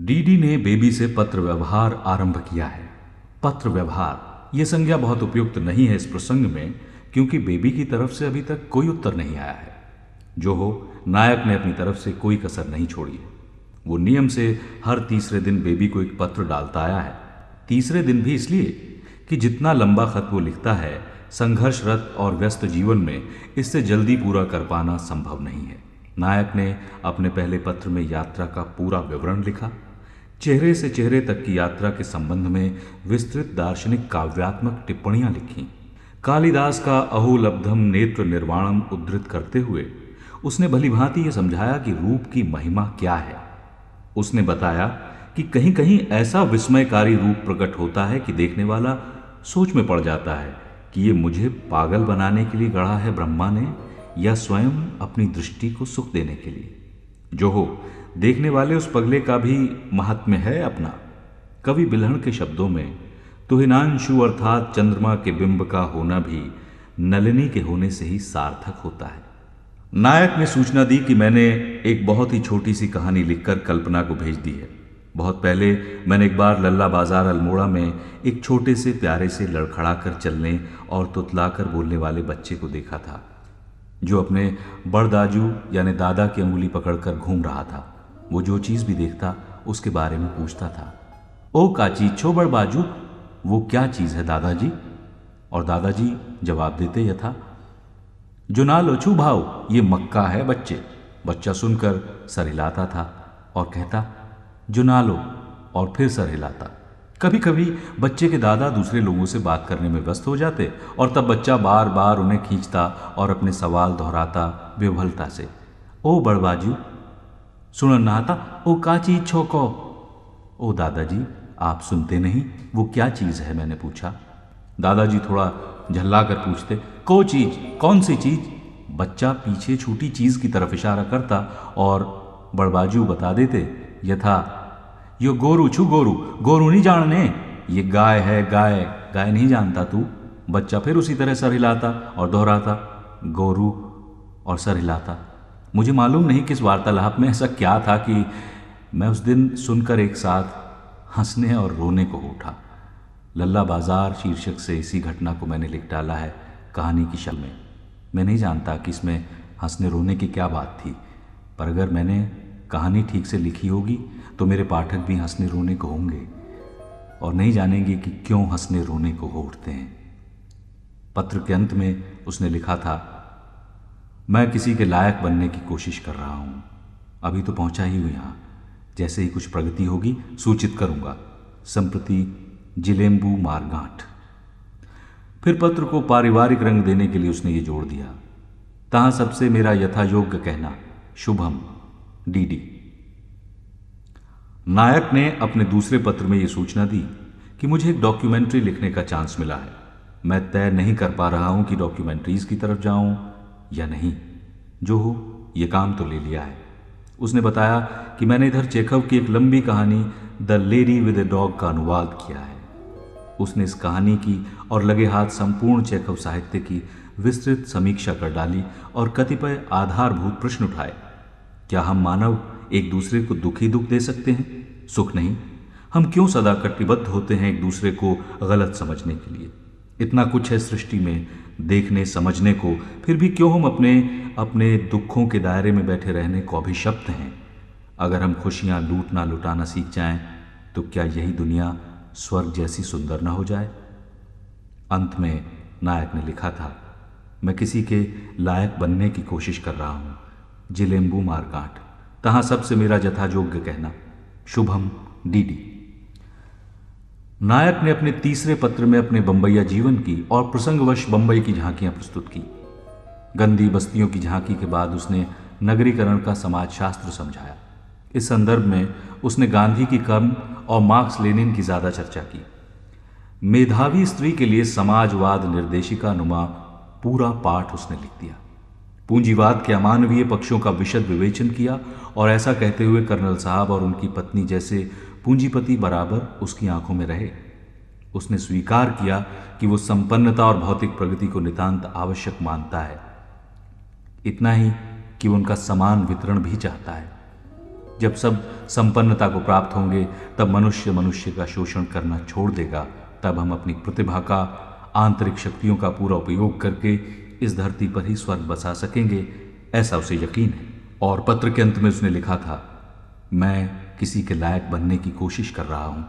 DD ने baby से पत्र व्यवहार आरंभ किया है। पत्र व्यवहार यह संज्ञा बहुत उपयुक्त नहीं है इस प्रसंग में, क्योंकि बेबी की तरफ से अभी तक कोई उत्तर नहीं आया है। जो हो, नायक ने अपनी तरफ से कोई कसर नहीं छोड़ी है। वो नियम से हर तीसरे दिन बेबी को एक पत्र डालता आया है। तीसरे दिन भी इसलिए कि जितना लंबा खत वो लिखता है, संघर्षरत और व्यस्त जीवन में इससे जल्दी पूरा कर पाना संभव नहीं है। नायक ने अपने पहले पत्र में यात्रा का पूरा विवरण लिखा। चेहरे से चेहरे तक की यात्रा के संबंध में विस्तृत दार्शनिक काव्यात्मक टिप्पणियां लिखी। कालिदास का अहो लब्धम नेत्र निर्वाणम उद्धृत करते हुए उसने भलीभांति ये समझाया कि रूप की महिमा क्या है। उसने बताया कि कहीं कहीं ऐसा विस्मयकारी रूप प्रकट होता है कि देखने वाला सोच में पड़ जाता है कि ये मुझे पागल बनाने के लिए गढ़ा है ब्रह्मा ने, या स्वयं अपनी दृष्टि को सुख देने के लिए। जो हो, देखने वाले उस पगले का भी महात्म्य है अपना। कवि बिल्हण के शब्दों में तुहिनांशु अर्थात चंद्रमा के बिंब का होना भी नलिनी के होने से ही सार्थक होता है। नायक ने सूचना दी कि मैंने एक बहुत ही छोटी सी कहानी लिखकर कल्पना को भेज दी है। बहुत पहले मैंने एक बार लल्ला बाजार अल्मोड़ा में एक छोटे से प्यारे से लड़खड़ा कर चलने और तुतलाकर बोलने वाले बच्चे को देखा था, जो अपने बड़दाजू यानी दादा की अंगुली पकड़कर घूम रहा था। वो जो चीज भी देखता उसके बारे में पूछता था। ओ काची छो बड़ बाजू, वो क्या चीज है दादाजी? और दादाजी जवाब देते यथा, जो ना लो छू भाव, ये मक्का है बच्चे। बच्चा सुनकर सर हिलाता था और कहता, जो ना लो, और फिर सर हिलाता। कभी कभी बच्चे के दादा दूसरे लोगों से बात करने में व्यस्त हो जाते और तब बच्चा बार बार उन्हें खींचता और अपने सवाल दोहराता विह्वलता से। ओ बड़बाजू सुन नहाता, ओ का चीज छोको। ओ दादाजी आप सुनते नहीं, वो क्या चीज है? मैंने पूछा। दादाजी थोड़ा झल्ला कर पूछते, को चीज? कौन सी चीज? बच्चा पीछे छूटी चीज की तरफ इशारा करता और बड़बाजू बता देते यथा, यो गोरू छू गोरू, गोरू नहीं जानने, ये गाय है गाय, गाय नहीं जानता तू? बच्चा फिर उसी तरह सर हिलाता और दोहराता, गोरू, और सर हिलाता। मुझे मालूम नहीं किस वार्तालाप में ऐसा क्या था कि मैं उस दिन सुनकर एक साथ हंसने और रोने को उठा। लल्ला बाजार शीर्षक से इसी घटना को मैंने लिख डाला है कहानी की शक्ल में। मैं नहीं जानता कि इसमें हंसने रोने की क्या बात थी, पर अगर मैंने कहानी ठीक से लिखी होगी तो मेरे पाठक भी हंसने रोने को होंगे और नहीं जानेंगे कि क्यों हंसने रोने को हो उठते हैं। पत्र के अंत में उसने लिखा था, मैं किसी के लायक बनने की कोशिश कर रहा हूं। अभी तो पहुंचा ही हूं यहां। जैसे ही कुछ प्रगति होगी सूचित करूंगा। संप्रति जिलेम्बू मारगांठ। फिर पत्र को पारिवारिक रंग देने के लिए उसने ये जोड़ दिया, तहां सबसे मेरा यथायोग्य कहना, शुभम डीडी। नायक ने अपने दूसरे पत्र में यह सूचना दी कि मुझे एक डॉक्यूमेंट्री लिखने का चांस मिला है। मैं तय नहीं कर पा रहा हूं कि डॉक्यूमेंट्रीज की तरफ जाऊं या नहीं। जो हो, यह काम तो ले लिया है। उसने बताया कि मैंने इधर चेखव की एक लंबी कहानी the lady with a dog का अनुवाद किया है। उसने इस कहानी की और लगे हाथ संपूर्ण चेखव साहित्य की विस्तृत समीक्षा कर डाली और कतिपय आधारभूत प्रश्न उठाए। क्या हम मानव एक दूसरे को दुख ही दुख दे सकते हैं, सुख नहीं? हम क्यों सदा कटिबद्ध होते हैं एक दूसरे को गलत समझने के लिए? इतना कुछ है सृष्टि में देखने समझने को, फिर भी क्यों हम अपने अपने दुखों के दायरे में बैठे रहने को अभिशप्त हैं? अगर हम खुशियां लूटना लुटाना सीख जाएं तो क्या यही दुनिया स्वर्ग जैसी सुंदर ना हो जाए? अंत में नायक ने लिखा था, मैं किसी के लायक बनने की कोशिश कर रहा हूं। जिलेम्बू मारगांठ। तहां सबसे मेरा यथायोग्य कहना, शुभम डीडी। नायक ने अपने तीसरे पत्र में अपने बंबईया जीवन की और प्रसंगवश बंबई की झांकियां प्रस्तुत की। गंदी बस्तियों की झांकी के बाद उसने नगरीकरण का समाजशास्त्र समझाया। इस संदर्भ में उसने गांधी की कर्म और मार्क्स लेनिन की ज्यादा चर्चा की। मेधावी स्त्री के लिए समाजवाद निर्देशिका नुमा पूरा पाठ उसने लिख दिया। पूंजीवाद के अमानवीय पक्षों का विशद विवेचन किया और ऐसा कहते हुए कर्नल साहब और उनकी पत्नी जैसे पूंजीपति बराबर उसकी आंखों में रहे। उसने स्वीकार किया कि वो संपन्नता और भौतिक प्रगति को नितांत आवश्यक मानता है। इतना ही कि वो उनका समान वितरण भी चाहता है। जब सब संपन्नता को प्राप्त होंगे तब मनुष्य मनुष्य का शोषण करना छोड़ देगा। तब हम अपनी प्रतिभा का, आंतरिक शक्तियों का पूरा उपयोग करके इस धरती पर ही स्वर्ग बसा सकेंगे, ऐसा उसे यकीन है। और पत्र के अंत में उसने लिखा था, मैं किसी के लायक बनने की कोशिश कर रहा हूँ।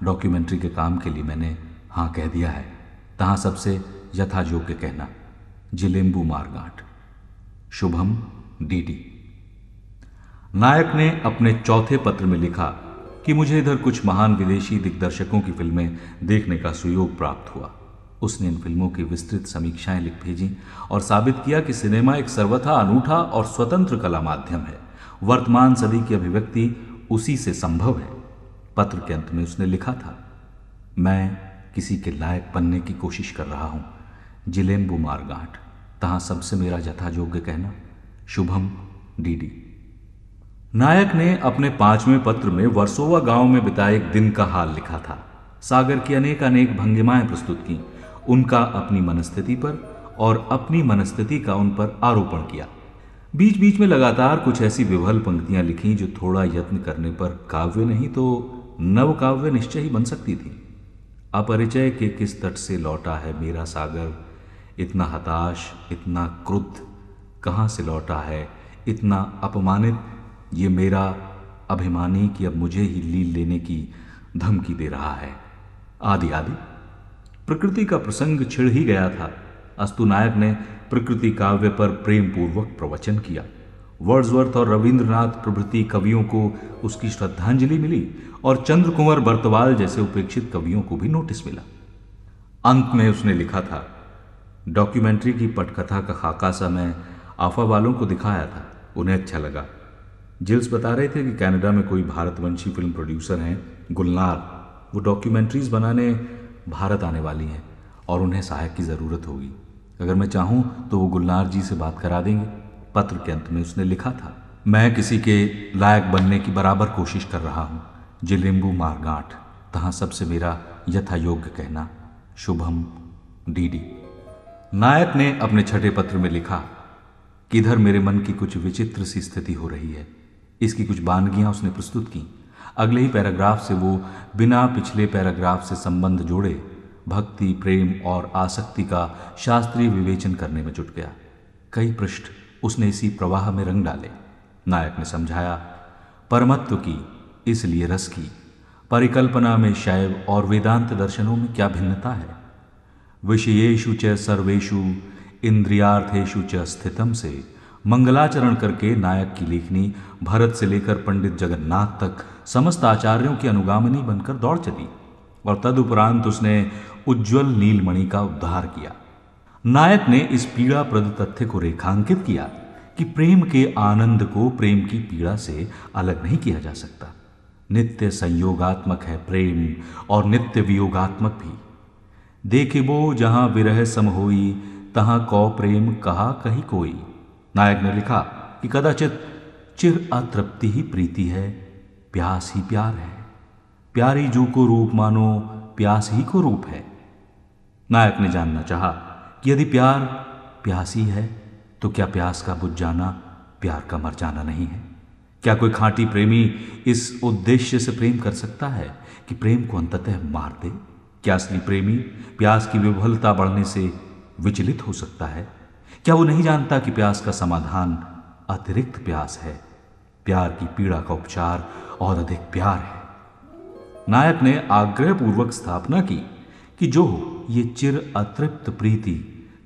डॉक्यूमेंट्री के काम के लिए मैंने हाँ कह दिया है। तहाँ सबसे यथायोग्य कहना। जिलेम्बू मारगाट। शुभम डीडी। नायक ने अपने चौथे पत्र में लिखा कि मुझे इधर कुछ महान विदेशी दिग्दर्शकों की फिल्में देखने का सुयोग प्राप्त हुआ। उसने इन फिल्मों की विस्तृत समीक्षाएं लिख भेजी और साबित किया कि सिनेमा एक सर्वथा अनूठा और स्वतंत्र कला माध्यम है। वर्तमान सदी की अभिव्यक्ति उसी से संभव है। पत्र के अंत में उसने लिखा था, मैं किसी के लायक बनने की कोशिश कर रहा हूं। जिलेम्बू मारगाट। तहाँ सबसे मेरा यथायोग्य कहना। शुभम डीडी। नायक ने अपने 5वें पत्र में वर्सोवा गांव में बिताए एक दिन का हाल लिखा था। सागर की अनेक भंगिमाएं प्रस्तुत की, उनका अपनी मनस्थिति पर और अपनी मनस्थिति का उन पर आरोपण किया। बीच बीच में लगातार कुछ ऐसी विवल पंक्तियां लिखी जो थोड़ा यत्न करने पर काव्य नहीं तो नव काव्य निश्चय ही बन सकती थी। अपरिचय के किस तट से लौटा है मेरा सागर, इतना हताश, इतना क्रुद्ध, कहाँ से लौटा है, इतना अपमानित ये मेरा अभिमानी कि अब मुझे ही लील लेने की धमकी दे रहा है, आदि आदि। प्रकृति का प्रसंग छिड़ ही गया था। अस्तु नायक ने प्रकृति काव्य पर प्रेम पूर्वक प्रवचन किया। वर्ड्सवर्थ और रविंद्रनाथ प्रभृति कवियों को उसकी श्रद्धांजलि मिली और चंद्र कुंवर बर्तवाल जैसे उपेक्षित कवियों को भी नोटिस मिला। अंत में उसने लिखा था, डॉक्यूमेंट्री की पटकथा का खाका सा मैं आफा वालों को दिखाया था, उन्हें अच्छा लगा। जिल्स बता रहे थे कि कनाडा में कोई भारतवंशी फिल्म प्रोड्यूसर हैं, गुलनार। वो डॉक्यूमेंट्रीज बनाने भारत आने वाली हैं और उन्हें सहायक की ज़रूरत होगी। अगर मैं चाहूँ तो वो गुलनार जी से बात करा देंगे। पत्र के अंत में उसने लिखा था, मैं किसी के लायक बनने की बराबर कोशिश कर रहा हूँ। जिलेम्बू मारगाट। तहाँ सबसे मेरा यथायोग्य कहना। शुभम डीडी। नायक ने अपने छठे पत्र में लिखा कि इधर मेरे मन की कुछ विचित्र सी स्थिति हो रही है। इसकी कुछ बानगियां उसने प्रस्तुत की। अगले ही पैराग्राफ से वो बिना पिछले पैराग्राफ से संबंध जोड़े भक्ति, प्रेम और आसक्ति का शास्त्रीय विवेचन करने में जुट गया। कई पृष्ठ उसने इसी प्रवाह में रंग डाले। नायक ने समझाया, परमत्व की, इसलिए रस की, परिकल्पना में शैव और वेदांत दर्शनों में क्या भिन्नता है। विषयेषु च सर्वेषु इंद्रियार्थेषु च स्थितम से मंगलाचरण करके नायक की लेखनी भरत से लेकर पंडित जगन्नाथ तक समस्त आचार्यों की अनुगामिनी बनकर दौड़ चली और तदुपरांत उसने उज्ज्वल नीलमणि का उद्धार किया। नायक ने इस पीड़ाप्रद तथ्य को रेखांकित किया कि प्रेम के आनंद को प्रेम की पीड़ा से अलग नहीं किया जा सकता। नित्य संयोगात्मक है प्रेम और नित्य वियोगात्मक भी। देखिबो जहां विरह सम होई, तहां कौ प्रेम कहा कहीं कोई। नायक ने लिखा कि कदाचित चिर अतृप्ति ही प्रीति है, प्यास ही प्यार है। प्यारी जू को रूप मानो, प्यास ही को रूप है। नायक ने जानना चाहा कि यदि प्यार प्यासी है तो क्या प्यास का बुझ जाना प्यार का मर जाना नहीं है? क्या कोई खांटी प्रेमी इस उद्देश्य से प्रेम कर सकता है कि प्रेम को अंततः मार दे? क्या असली प्रेमी प्यास की विफलता बढ़ने से विचलित हो सकता है? क्या वो नहीं जानता कि प्यास का समाधान अतिरिक्त प्यास है, प्यार की पीड़ा का उपचार और अधिक प्यार है? नायक ने आग्रहपूर्वक स्थापना की कि जो ये चिर अतृप्त प्रीति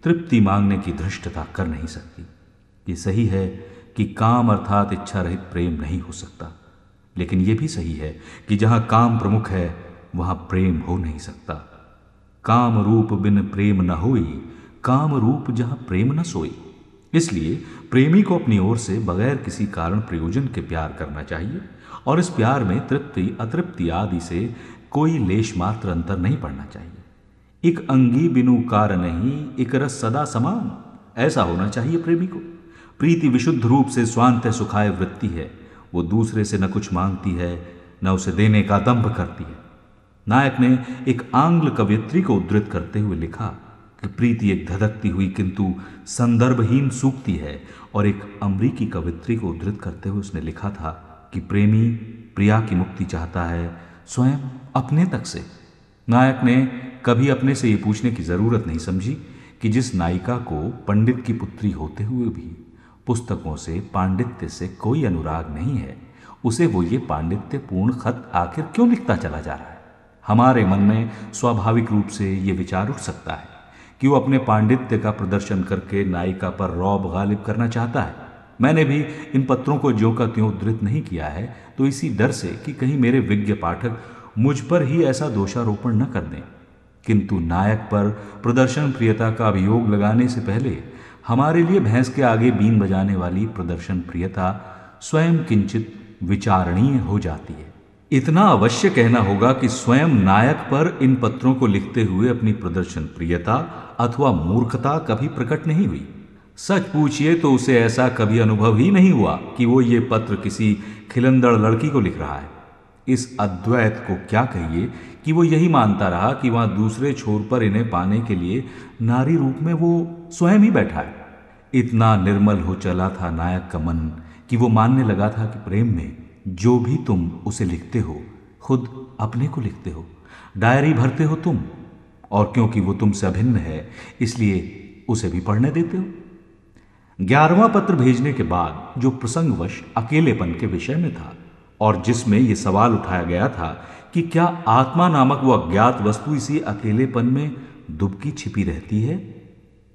तृप्ति मांगने की धृष्टता कर नहीं सकती। ये सही है कि काम अर्थात इच्छा रहित प्रेम नहीं हो सकता, लेकिन यह भी सही है कि जहां काम प्रमुख है वहां प्रेम हो नहीं सकता। काम रूप बिन प्रेम न होई, काम रूप जहां प्रेम न सोई। इसलिए प्रेमी को अपनी ओर से बगैर किसी कारण प्रयोजन के प्यार करना चाहिए और इस प्यार में तृप्ति अतृप्ति आदि से कोई लेश मात्र अंतर नहीं पड़ना चाहिए। एक अंगी बिनु कार नहीं, एक रस सदा समान, ऐसा होना चाहिए प्रेमी को। प्रीति विशुद्ध रूप से स्वांतः सुखाय वृत्ति है। वो दूसरे से न कुछ मांगती है न उसे देने का दंभ करती है। नायक ने एक आंग्ल कवयित्री को उद्धृत करते हुए लिखा कि प्रीति एक धधकती हुई किंतु संदर्भहीन सूक्ति है और एक अमरीकी कवयित्री को उद्धृत करते हुए उसने लिखा था, कि प्रेमी प्रिया की मुक्ति चाहता है, स्वयं अपने तक से। नायक ने कभी अपने से ये पूछने की जरूरत नहीं समझी कि जिस नायिका को पंडित की पुत्री होते हुए भी पुस्तकों से पांडित्य से कोई अनुराग नहीं है, उसे वो ये पांडित्यपूर्ण खत आखिर क्यों लिखता चला जा रहा है। हमारे मन में स्वाभाविक रूप से ये विचार उठ सकता है कि वो अपने पांडित्य का प्रदर्शन करके नायिका पर रौब गालिब करना चाहता है। मैंने भी इन पत्रों को ज्यों का त्यों उद्धृत नहीं किया है, तो इसी डर से कि कहीं मेरे विज्ञ पाठक मुझ पर ही ऐसा दोषारोपण न कर दें। किंतु नायक पर प्रदर्शन प्रियता का अभियोग लगाने से पहले हमारे लिए भैंस के आगे बीन बजाने वाली प्रदर्शन प्रियता स्वयं किंचित विचारणीय हो जाती है। इतना अवश्य कहना होगा कि स्वयं नायक पर इन पत्रों को लिखते हुए अपनी प्रदर्शन प्रियता अथवा मूर्खता कभी प्रकट नहीं हुई। सच पूछिए तो उसे ऐसा कभी अनुभव ही नहीं हुआ कि वो ये पत्र किसी खिलंदड़ लड़की को लिख रहा है। इस अद्वैत को क्या कहिए कि वो यही मानता रहा कि वहां दूसरे छोर पर इन्हें पाने के लिए नारी रूप में वो स्वयं ही बैठा है। इतना निर्मल हो चला था नायक का मन कि वो मानने लगा था कि प्रेम में जो भी तुम उसे लिखते हो, खुद अपने को लिखते हो, डायरी भरते हो तुम, और क्योंकि वो तुमसे अभिन्न है इसलिए उसे भी पढ़ने देते हो। 11वां पत्र भेजने के बाद जो प्रसंगवश अकेलेपन के विषय में था और जिसमें यह सवाल उठाया गया था कि क्या आत्मा नामक वो अज्ञात वस्तु इसी अकेलेपन में दुबकी छिपी रहती है,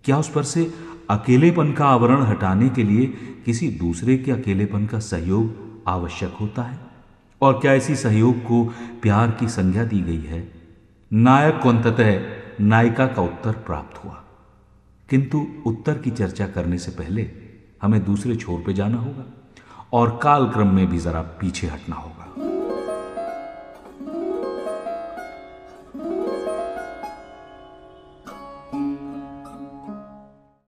क्या उस पर से अकेलेपन का आवरण हटाने के लिए किसी दूसरे के अकेलेपन का सहयोग आवश्यक होता है, और क्या इसी सहयोग को प्यार की संज्ञा दी गई है। नायक को अंततः नायिका का उत्तर प्राप्त हुआ, किंतु उत्तर की चर्चा करने से पहले हमें दूसरे छोर पे जाना होगा और कालक्रम में भी जरा पीछे हटना होगा।